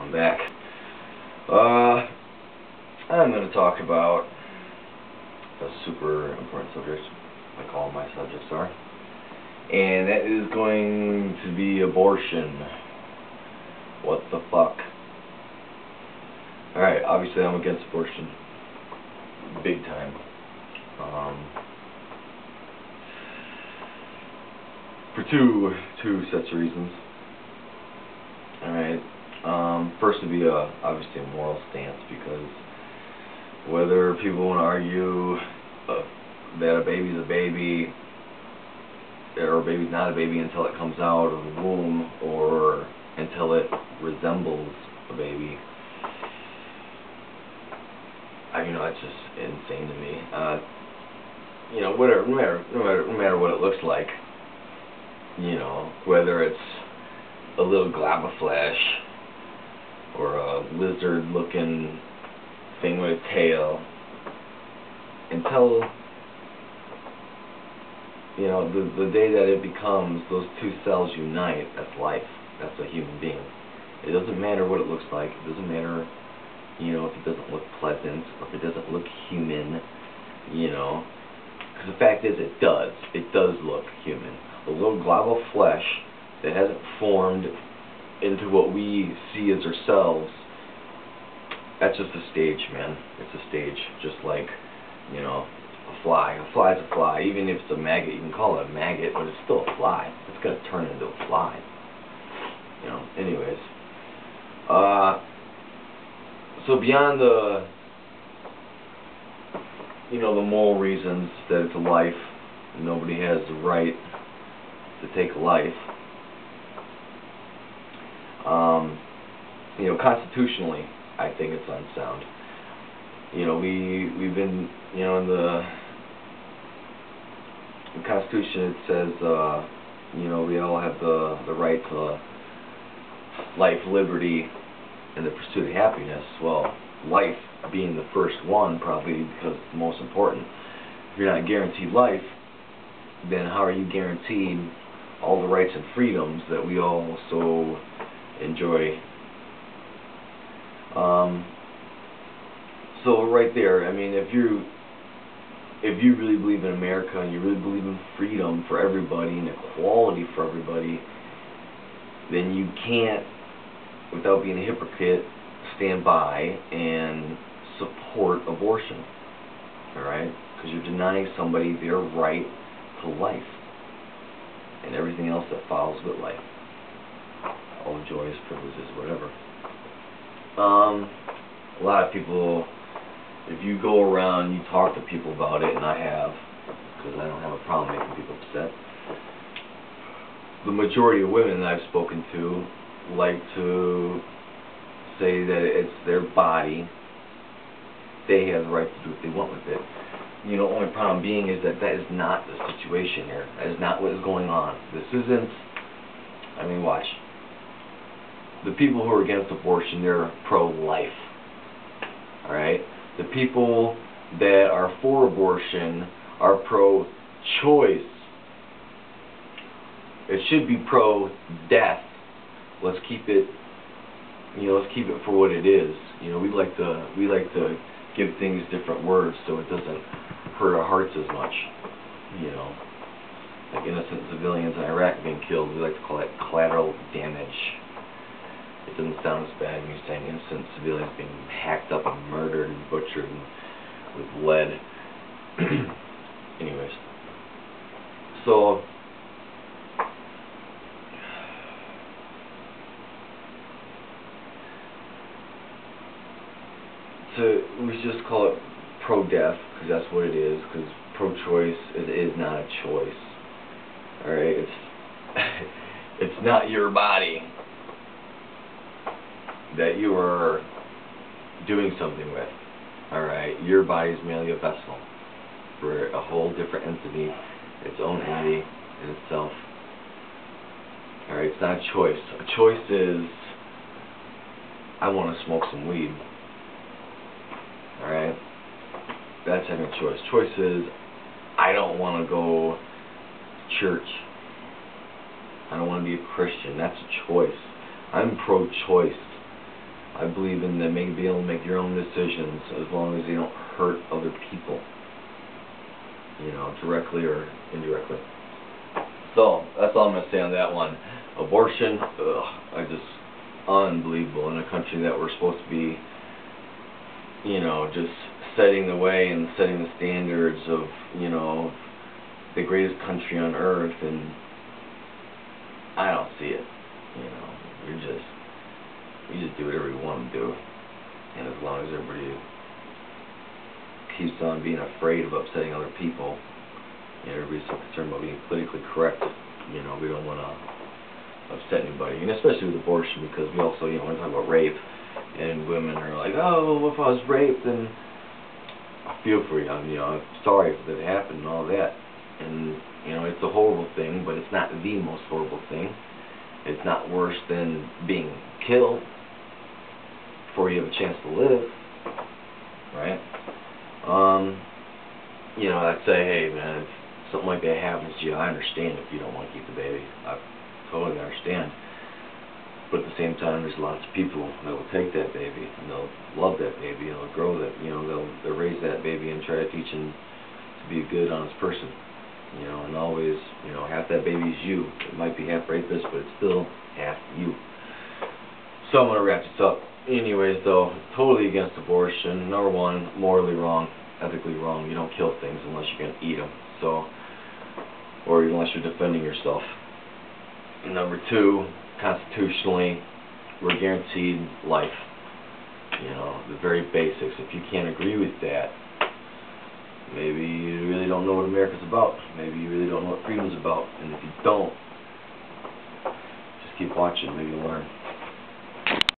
I'm back. I'm going to talk about a super important subject, like all my subjects are, and that is going to be abortion. What the fuck? Alright, obviously I'm against abortion. Big time. For two sets of reasons. Alright, first would be obviously a moral stance, because whether people want to argue that a baby's a baby, or a baby's not a baby until it comes out of the womb, or until it resembles a baby, it's just insane to me. No matter what it looks like, whether it's a little glob of flesh or a lizard-looking thing with a tail, until the day that it becomes, those two cells unite, that's life. That's a human being. It doesn't matter what it looks like. It doesn't matter, if it doesn't look pleasant, or if it doesn't look human, because the fact is, it does. It does look human. A little glob of flesh that hasn't formed into what we see as ourselves, that's just a stage, man. It's a stage, just like, a fly. A fly's a fly. Even if it's a maggot, you can call it a maggot, but it's still a fly. It's going to turn into a fly. Anyways. So beyond the moral reasons that it's a life, nobody has the right to take a life. Constitutionally, I think it's unsound. We've been, in the Constitution it says, we all have the right to life, liberty, and the pursuit of happiness. Well, life being the first one, probably because it's the most important. If you're not guaranteed life, then how are you guaranteed all the rights and freedoms that we all so enjoy? So right there, if you really believe in America, and you really believe in freedom for everybody and equality for everybody, then you can't, without being a hypocrite, stand by and support abortion. Alright? Because you're denying somebody their right to life and everything else that follows with life. All joys, privileges, whatever. A lot of people, if you go around, you talk to people about it, and I have, because I don't have a problem making people upset. The majority of women that I've spoken to like to say that it's their body, they have the right to do what they want with it. The only problem being is that is not the situation here. That is not what is going on. This isn't, watch. The people who are against abortion, they're pro-life. Alright? The people that are for abortion are pro-choice. It should be pro-death. Let's keep it, let's keep it for what it is. We like to give things different words so it doesn't hurt our hearts as much. Like innocent civilians in Iraq being killed, we like to call that collateral damage. It doesn't sound as bad when you're saying innocent civilians being hacked up and murdered and butchered with lead. Anyways. So, we just call it pro-death, because that's what it is, because pro-choice is not a choice. Alright, it's not your body that you are doing something with. Alright, your body is merely a vessel for a whole different entity, its own entity in itself. Alright, it's not a choice. A choice is, I want to smoke some weed. Alright? That's having a choice. Choice is, I don't want to go to church. I don't want to be a Christian. That's a choice. I'm pro-choice. I believe in them being able to make your own decisions as long as they don't hurt other people, you know, directly or indirectly. So, that's all I'm going to say on that one. Abortion, unbelievable in a country that we're supposed to be, you know, just setting the way and setting the standards of, you know, the greatest country on earth, and I don't see it. You know, you just do whatever you want to do, and as long as everybody keeps on being afraid of upsetting other people, you know, everybody's so concerned about being politically correct, you know, we don't want to upset anybody, and especially with abortion, because we also, you know, when we talk about rape, and women are like, oh, if I was raped, then I feel for you, you know, I'm sorry that it happened and all that, and, you know, it's a horrible thing, but it's not the most horrible thing. It's not worse than being killed before you have a chance to live, right? You know, I'd say, hey, man, if something like that happens to you, I understand if you don't want to keep the baby. I totally understand. But at the same time, there's lots of people that will take that baby, and they'll love that baby, and they'll grow that, you know, they'll raise that baby and try to teach him to be a good, honest person. You know, and always, you know, half that baby is you. It might be half rapist, but it's still half you. So I'm going to wrap this up. Anyways, though, totally against abortion. Number one, morally wrong, ethically wrong. You don't kill things unless you're going to eat them. So, or unless you're defending yourself. And number two, constitutionally, we're guaranteed life. You know, the very basics. If you can't agree with that, maybe you really don't know what America's about. Maybe you really don't know what freedom's about. And if you don't, just keep watching. Maybe you'll learn.